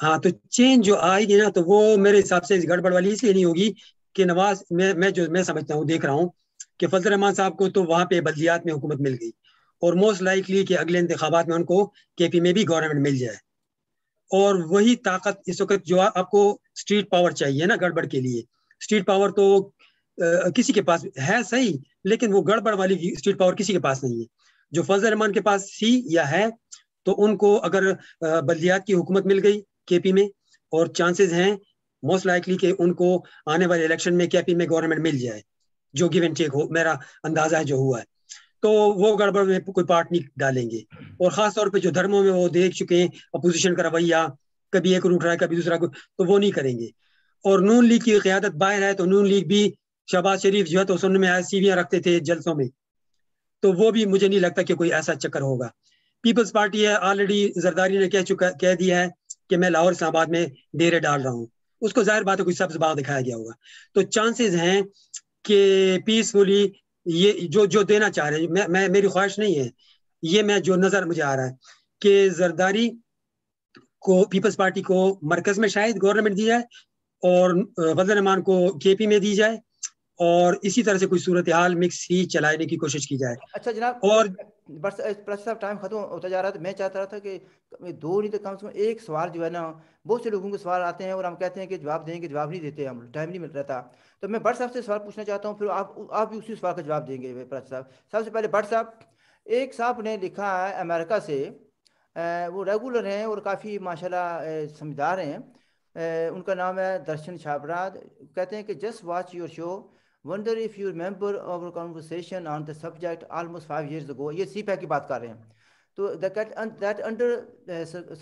Speaker 2: हाँ, तो चेंज जो आएगी ना, तो वो मेरे हिसाब से गड़बड़ वाली इसलिए नहीं होगी कि नवाज, मैं समझता हूँ, देख रहा हूँ कि फजल रहमान साहब को तो वहां पे बदलियात में हुकूमत मिल गई, और मोस्ट लाइकली कि अगले इंतखाबात में उनको KP में भी गवर्नमेंट मिल जाए। और वही ताकत इस वक्त जो आपको स्ट्रीट पावर चाहिए ना गड़बड़ के लिए, स्ट्रीट पावर तो किसी के पास है सही, लेकिन वो गड़बड़ वाली स्ट्रीट पावर किसी के पास नहीं है। जो फजल रहमान के पास थी या है, तो उनको अगर बल्दियात की हुकूमत मिल गई KP में, और चांसेस हैं मोस्ट लाइकली कि उनको आने वाले इलेक्शन में KP में गवर्नमेंट मिल जाए, जो गिव एंड टेक हो, मेरा अंदाजा है जो हुआ है, तो वो गड़बड़ में कोई पार्ट नहीं डालेंगे। और खास तौर पे जो धर्मों में वो देख चुके हैं अपोजिशन का रवैया, कभी एक रूट रहा है कभी दूसरा, तो वो नहीं करेंगे। और नून लीग की क़यादत बाहर है, तो नून लीग भी, शहबाज शरीफ जो है तो सुनने में आया सीवियां रखते थे जलसों में, तो वो भी मुझे नहीं लगता कि कोई ऐसा चक्कर होगा। पीपल्स पार्टी है, ऑलरेडी जरदारी ने कह दिया है कि मैं लाहौर इस्लामाबाद में डेरे डाल रहा हूँ, उसको जाहिर बात है कोई सब्ज बाग दिखाया गया होगा। तो चांसेस हैं कि पीसफुली ये जो देना चाह रहे हैं, मैं मेरी ख्वाहिश नहीं है, ये मैं जो नजर मुझे आ रहा है कि जरदारी को, पीपल्स पार्टी को मरकज में शायद गवर्नमेंट दी जाए, और फजल रहमान को KP में दी जाए, और इसी तरह से कोई सूरत हाल मिक्स ही चलाने की कोशिश की जाए।
Speaker 1: अच्छा जनाब,
Speaker 2: और
Speaker 1: बस प्लस साहब टाइम खत्म होता जा रहा था, मैं चाहता रहा था कि दो नहीं तो कम से कम एक सवाल जो है ना, बहुत से लोगों के सवाल आते हैं और हम कहते हैं कि जवाब देंगे, जवाब नहीं देते, हम टाइम नहीं मिल रहा था। तो मैं भट्ट साहब से सवाल पूछना चाहता हूँ, फिर आप भी उसी सवाल का जवाब देंगे भट्ट साहब। सबसे पहले भट्ट साहब, एक साहब ने लिखा है अमेरिका से, वो रेगुलर हैं और काफ़ी माशाल्लाह समझदार हैं, उनका नाम है दर्शन छाबराद। कहते हैं कि just watch your show, Wonder if you remember our conversation on the subject almost 5 years ago. ये CPEC की बात कर रहे हैं. तो that under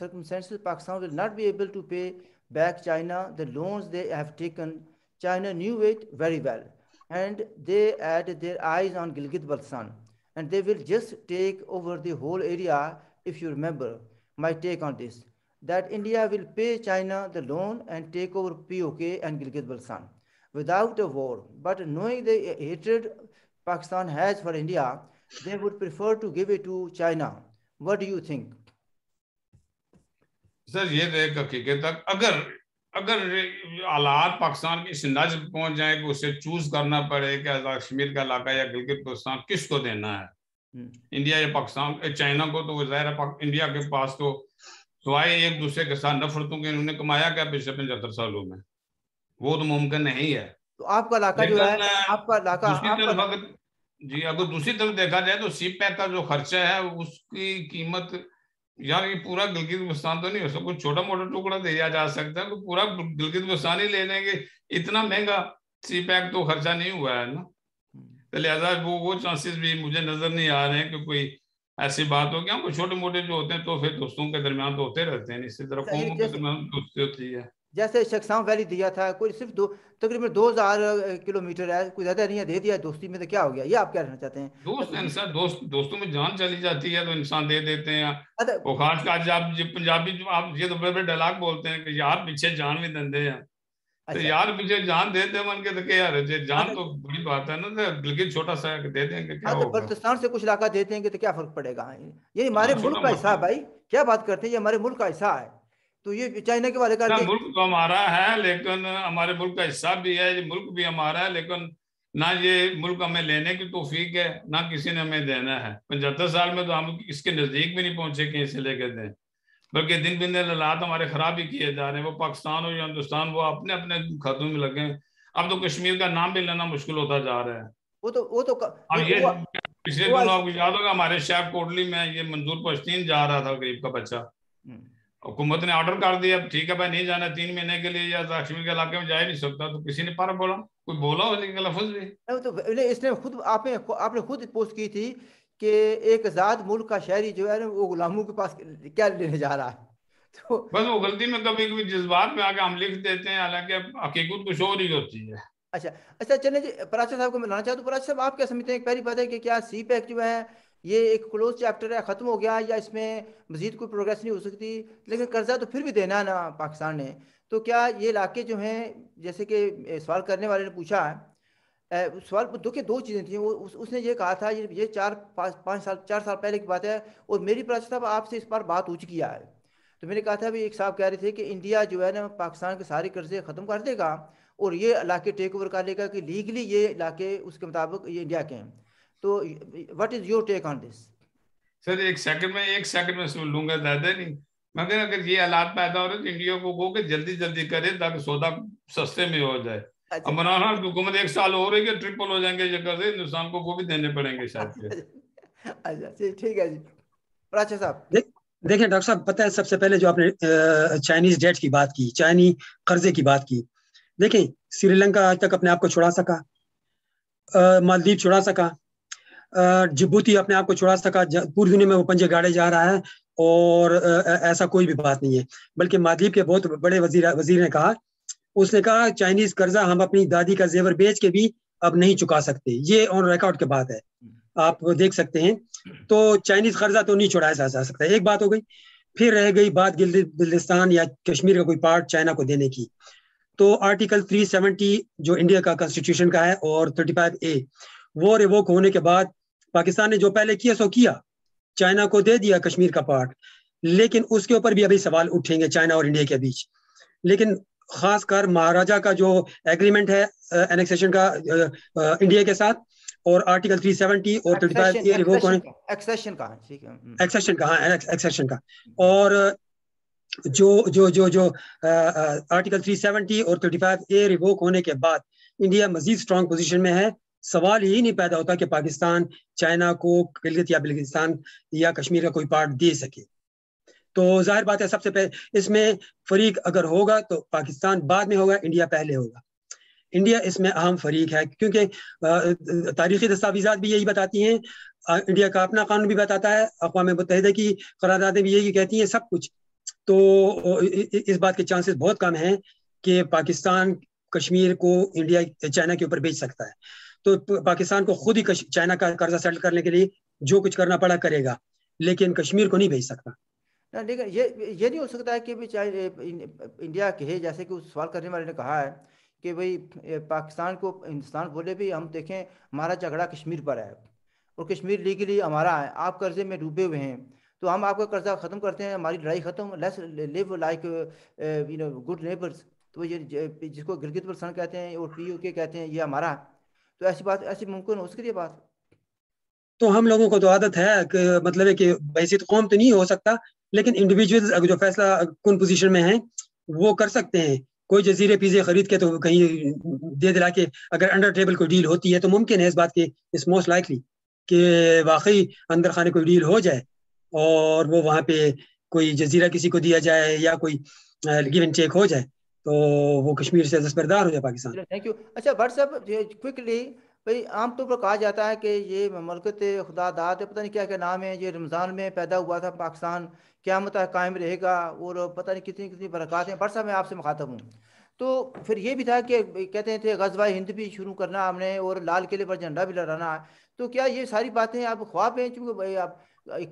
Speaker 1: circumstances Pakistan will not be able to pay back China the loans they have taken. China knew it very well, and they had their eyes on Gilgit-Baltistan, and they will just take over the whole area. If you remember my take on this, that India will pay China the loan and take over POK and Gilgit-Baltistan without a war. But knowing the hatred Pakistan has for India, they would prefer to give it to China. What do you think?
Speaker 3: Sir ये देख हकीकत तक अगर हालात पाकिस्तान की इस अंदाज पर पहुंच जाए कि उसे चूज करना पड़े कि कश्मीर का इलाका या गिलगित बल्तिस्तान किसको देना है, इंडिया या पाकिस्तान, चाइना को, तो ज़ाहिर है इंडिया के पास तो सिवाय एक दूसरे के साथ नफरतों के उन्होंने कमाया क्या पिछले 75 सालों में, वो तो मुमकिन नहीं है.
Speaker 1: तो आपका इलाका जो है, आपका इलाका
Speaker 3: जी, अगर दूसरी तरफ देखा जाए तो CPEC का जो खर्चा है उसकी कीमत, यार ये पूरा गिलगित बल्तिस्तान तो नहीं हो सकता, कुछ छोटा मोटा टुकड़ा दिया जा सकता है, तो पूरा गिलगित बल्तिस्तान ही ले लेंगे, इतना महंगा CPEC तो खर्चा नहीं हुआ है ना. तो लिहाजा वो चांसेस भी मुझे नजर नहीं आ रहे हैं कि कोई ऐसी बात हो गया. कोई छोटे मोटे जो होते हैं तो फिर दोस्तों के दरमियान तो होते रहते हैं, इसी तरह कौमों के दरमियान दोस्ती होती है.
Speaker 1: जैसे शक्साम वैली दिया था, कोई सिर्फ तकरीबन 2000 किलोमीटर है, कोई ज्यादा नहीं है, दे दिया दोस्ती में, तो क्या हो गया? ये आप क्या कहना चाहते हैं?
Speaker 3: इंसान दोस्तों में जान चली जाती है तो इंसान दे देते हैं. वो खास आज आप पंजाबी जो आप ये तो बड़े बड़े डायलॉग बोलते हैं कि यार पीछे जान भी दंदे हैं. तो यार पीछे जान देते मन के, तो क्या यार जान तो बड़ी बात है ना, तो गिलगित छोटा सा दे देंगे, क्या होगा?
Speaker 1: बल्तिस्तान से कुछ इलाका दे देंगे तो क्या फर्क पड़ेगा? ये हमारे मुल्क का हिस्सा है भाई, क्या बात करते हैं, ये हमारे मुल्क का हिस्सा है. तो ये चाइना के वाले का
Speaker 3: मुल्क तो हमारा है, लेकिन हमारे मुल्क का हिस्सा भी है, ये मुल्क भी हमारा है, लेकिन ना ये मुल्क हमें लेने की तौफीक है ना किसी ने हमें देना है. 75 साल में तो हम इसके नजदीक भी नहीं पहुंचे कहीं से लेकर दें, बल्कि दिन दिन हालात हमारे खराब ही किए जा रहे हैं. वो पाकिस्तान हो या हिंदुस्तान, वो अपने अपने खातों में लगे. अब तो कश्मीर का नाम भी लेना मुश्किल होता जा रहा है.
Speaker 1: वो तो
Speaker 3: अब ये पिछले दिनों आपको याद होगा हमारे शहर कोटली में ये मंजूर पश्तीन जा रहा था, गरीब का बच्चा, हुकूमत ने ऑर्डर कर दिया, ठीक है भाई नहीं जाना 3 महीने के लिए, या कश्मीर के इलाके में जा ही नहीं सकता, तो किसी ने पर बोला, कोई बोला हो लफ्ज भी
Speaker 1: तो इसने खुद आपने खुद पोस्ट की थी कि एक आजाद मुल्क का शहरी जो है वो गुलामों के पास क्या लेने जा रहा है. तो
Speaker 3: बस वो गलती में कभी कभी जज्बात में आके हम लिख देते हैं, हालांकि हकीकत कुछ और ही होती है.
Speaker 1: अच्छा चले जी, पराशर साहब को मिलाना चाहता हूँ. पराशर साहब, आप क्या समझते हैं? पहली बात है कि क्या CPEC जो है ये एक क्लोज चैप्टर है, ख़त्म हो गया, या इसमें मजीद कोई प्रोग्रेस नहीं हो सकती? लेकिन कर्जा तो फिर भी देना है ना पाकिस्तान ने. तो क्या ये इलाके जो हैं, जैसे कि सवाल करने वाले ने पूछा है, सवाल दो चीज़ें थी. उसने ये कहा था, ये 4 साल पहले की बात है, और मेरी पराशर साहब आपसे इस बार बात हो चुकी है. तो मैंने कहा था भी, एक साहब कह रहे थे कि इंडिया जो है ना पाकिस्तान के सारे कर्जे ख़त्म कर देगा और ये इलाके टेक ओवर कर लेगा, कि लीगली ये इलाके उसके मुताबिक ये इंडिया के हैं. तो what is your take on this?
Speaker 3: Sir एक सेकंड में सुन लूंगा, ज्यादा नहीं. मगर अगर ये हालात पैदा हो रहे तो इंडिया को कहो कि जल्दी करे ताकि सौदा सस्ते में हो जाए. अब मनाना हुकूमत 1 साल हो रही है, ट्रिपल हो जाएंगे ये कर्जे, हिंदुस्तान को वो भी देने पड़ेंगे शायद.
Speaker 1: अच्छा ठीक है जी. प्राचा साहब
Speaker 2: देखिए डॉक्टर साहब, पता है सबसे पहले जो आपने चाइनीज डेट की बात की, चाइनीज कर्जे की बात की, देखें श्रीलंका आज तक अपने आप को छुड़ा सका, मालदीव छुड़ा सका, जिबूती अपने आप को छुड़ा सका, पूरी दुनिया में वो पंजे गाड़े जा रहा है, और ऐसा कोई भी बात नहीं है. बल्कि मालदीव के बहुत बड़े वजीर ने कहा, उसने कहा चाइनीज कर्जा हम अपनी दादी का जेवर बेच के भी अब नहीं चुका सकते. ये ऑन रिकॉर्ड की बात है, आप देख सकते हैं. तो चाइनीज कर्जा तो नहीं छुड़ाया जा सकता. एक बात हो गई. फिर रह गई बात गिलगित बल्तिस्तान या कश्मीर का कोई पार्ट चाइना को देने की. तो आर्टिकल 370 जो इंडिया का कॉन्स्टिट्यूशन का है और 35A वो रिवोक होने के बाद पाकिस्तान ने जो पहले किया सो किया, चाइना को दे दिया कश्मीर का पार्ट. लेकिन उसके ऊपर भी अभी सवाल उठेंगे चाइना और इंडिया के बीच. लेकिन खासकर महाराजा का जो एग्रीमेंट है एनेक्सेशन का इंडिया के साथ, और आर्टिकल 370 और 35A रिवोक होने, एक्सेशन का, और जो आर्टिकल 370 और 35A रिवोक होने के बाद इंडिया मजीद स्ट्रॉन्ग पोजीशन में है. सवाल यही नहीं पैदा होता कि पाकिस्तान चाइना को गिलगित या बल्तिस्तान या कश्मीर का कोई पार्ट दे सके. तो जाहिर बात है सबसे पहले इसमें फरीक अगर होगा तो पाकिस्तान बाद में होगा, इंडिया पहले होगा. इंडिया इसमें अहम फरीक है, क्योंकि तारीखी दस्तावेजात भी यही बताती हैं, इंडिया का अपना कानून भी बताता है, अक़वाम मुत्तहिदा की करारदादें भी यही कहती हैं, सब कुछ। तो इस बात के चांसेस बहुत कम हैं कि पाकिस्तान कश्मीर को इंडिया चाइना के ऊपर बेच सकता है। तो पाकिस्तान को खुद ही चाइना का कर्जा सेटल करने के लिए जो कुछ करना पड़ा करेगा, लेकिन कश्मीर को नहीं भेज सकता।
Speaker 1: लेकिन ये नहीं हो सकता है कि भाई चाहे इंडिया कहे, जैसे कि उस सवाल करने वाले ने कहा है कि भाई पाकिस्तान को हिंदुस्तान बोले भी हम देखें हमारा झगड़ा कश्मीर पर है और कश्मीर लीगली हमारा है, आप कर्जे में डूबे हुए हैं, तो हम आपका कर्जा ख़त्म करते हैं, हमारी लड़ाई ख़त्म, let's live like good neighbours. तो ये जिसको गिलगित बल्तिस्तान कहते हैं और POK कहते हैं, ये हमारा, तो ऐसी बात ऐसी मुमकिन हो सकती है बात?
Speaker 2: तो हम लोगों को तो आदत है कि मतलब है कि हैसियत कौम तो नहीं हो सकता, लेकिन इंडिविजुअल्स जो फैसला कौन पोजीशन में है वो कर सकते हैं। कोई जजीरे पिज़्ज़े खरीद के तो कहीं दे दिला के अगर अंडर टेबल कोई डील होती है तो मुमकिन है इस बात की, इट्स मोस्ट लाइकली कि वाकई अंदर खाने कोई डील हो जाए और वो वहाँ पे कोई जजीरा किसी को दिया जाए या कोई गिव एंड टेक हो जाए, तो वो कश्मीर से दस्तबरदार हो जाए पाकिस्तान।
Speaker 1: Thank you. अच्छा भट्ट साहब, क्विकली भाई आमतौर पर कहा जाता है कि ये ममलकत खुदा दाद है, पता नहीं क्या क्या नाम है, ये रमज़ान में पैदा हुआ था पाकिस्तान, क़यामत तक कायम रहेगा और पता नहीं कितनी कितनी बरक़ात हैं। भट्ट साहब मैं आपसे मुखातब हूँ, तो फिर ये भी था कि कहते थे ग़ज़वा हिंद भी शुरू करना हमने और लाल किले पर झंडा भी लहराना है, तो क्या ये सारी बातें आप ख्वाब हैं? क्योंकि भाई आप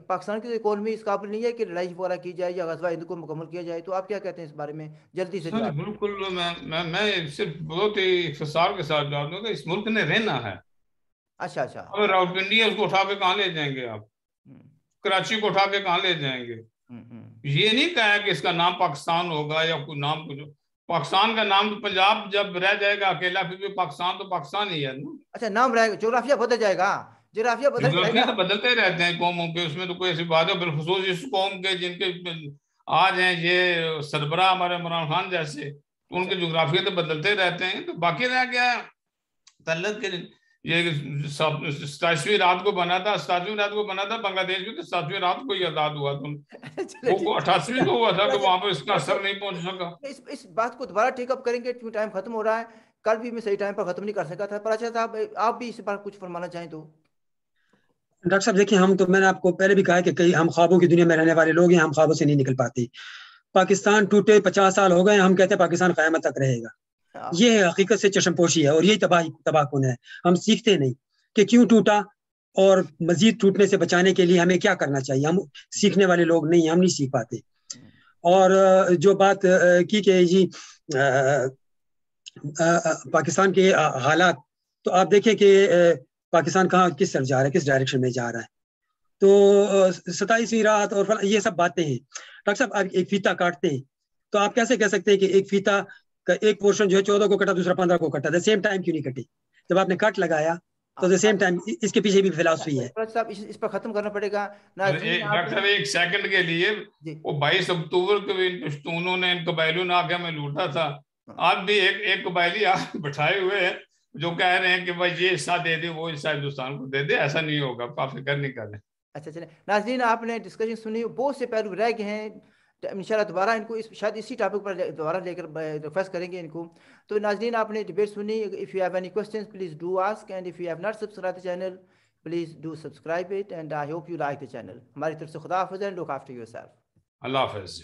Speaker 1: पाकिस्तान की इकोनॉमी इस काबिल नहीं है कि लड़ाई वगैरह की जाए या ग़ज़वा हिंद को मुकम्मल किया जाए, तो आप क्या कहते हैं इस बारे में? जल्दी से
Speaker 3: सर
Speaker 1: जवाब।
Speaker 3: बिल्कुल, मैं सिर्फ बहुत ही इख्तिसार के साथ जवाब दूंगा। इस मुल्क ने रहना है।
Speaker 1: अच्छा अच्छा।
Speaker 3: अगर रावलपिंडी है उसको उठा के कहाँ ले जाएंगे आप?
Speaker 1: हम्म,
Speaker 3: कराची को उठा के कहाँ ले जाएंगे? ये नहीं कहा कि इसका नाम पाकिस्तान होगा या कोई नाम कुछ। पाकिस्तान का नाम तो पंजाब जब रह जाएगा अकेला, फिर भी पाकिस्तान तो पाकिस्तान ही है ना।
Speaker 1: अच्छा, नाम रहेगा, जोग्राफिया बदल जाएगा, जोग्राफिया बदल
Speaker 3: जोग्राफिया
Speaker 1: जाएगा।
Speaker 3: तो बदलते रहते हैं कौमों के, उसमें तो कोई ऐसी बात है। बिलखुसूस इस कौम के जिनके आज हैं ये सरबराह हमारे इमरान खान जैसे, तो
Speaker 1: अच्छा
Speaker 3: उनके जोग्राफिया तो बदलते रहते हैं। तो बाकी रह गया तल्लत के, ये 27वीं रात को बना था, 27वीं रात को बना था बांग्लादेश में, तो 7वीं रात को ही आजाद हुआ था।
Speaker 1: चलो
Speaker 3: वो
Speaker 1: ठीक।
Speaker 3: 88वीं को हुआ था कि वहां पर इसका
Speaker 1: डॉक्टर
Speaker 3: असर
Speaker 1: साहब,
Speaker 3: नहीं पहुंच सका।
Speaker 1: इस बात को दोबारा टेकअप करेंगे क्योंकि टाइम खत्म हो रहा है। कल भी मैं सही टाइम पर खत्म नहीं कर सका था, पर अच्छा साहब आप भी इस बार कुछ फरमाना चाहें तो।
Speaker 2: डॉक्टर साहब देखिए, हम तो मैंने आपको पहले भी कहा है कि कई हम ख्वाबों की दुनिया में रहने वाले लोग हैं, हम ख्वाबों से नहीं निकल पाते। पाकिस्तान टूटे 50 साल हो गए, हम कहते हैं पाकिस्तान क़यामत तक रहेगा।
Speaker 1: हाँ,
Speaker 2: ये हकीकत से चशमपोशी है और यही तबाहकुन है। हम सीखते नहीं कि क्यों टूटा और मजीद टूटने से बचाने के लिए हमें क्या करना चाहिए। हम सीखने वाले लोग नहीं, हम नहीं सीख पाते। और जो बात की कि जी पाकिस्तान के हालात, तो आप देखें कि पाकिस्तान कहाँ किस तरफ जा रहा है, किस डायरेक्शन में जा रहा है। तो 27वीं रात और ये सब बातें हैं। डॉक्टर साहब आप एक फीता काटते हैं तो आप कैसे कह सकते हैं कि एक फीता का एक पोर्शन जो है 14 को कटा, दूसरा 15 को कटा, द सेम टाइम क्यों नहीं कटे? जब आपने कट लगाया तो द सेम टाइम, इसके पीछे भी फिलॉसफी है।
Speaker 1: साहब इस पर खत्म करना पड़ेगा। नाज़रीन
Speaker 3: डॉक्टर साहब एक सेकंड के लिए,
Speaker 1: जी
Speaker 3: वो 22 अक्टूबर को इन पश्तूनों ने, इन कबायलियों ने आके हमें लूटा था। आज भी एक कबायली आप बैठाए हुए हैं जो कह रहे हैं कि भाई ये हिस्सा दे दे, वो हिस्सा हिंदुस्तान को दे दे। ऐसा नहीं होगा, आप फिक्र नहीं करें।
Speaker 1: अच्छा चले नाज़रीन, आपने डिस्कशन सुनी, बहुत से पहलू रह गए हैं, इंशाल्लाह दोबारा इनको शायद इसी टॉपिक पर दोबारा लेकर रिक्वेस्ट करेंगे इनको। तो नाज़रीन आपने डिबेट सुनी। If you have any questions please do ask, and if you have not subscribe the channel please do subscribe it, and I hope you like the channel. हमारी तरफ से खुदा हाफ़िज़ एंड लुक आफ्टर योरसेल्फ।
Speaker 3: अल्लाह हाफ़िज़।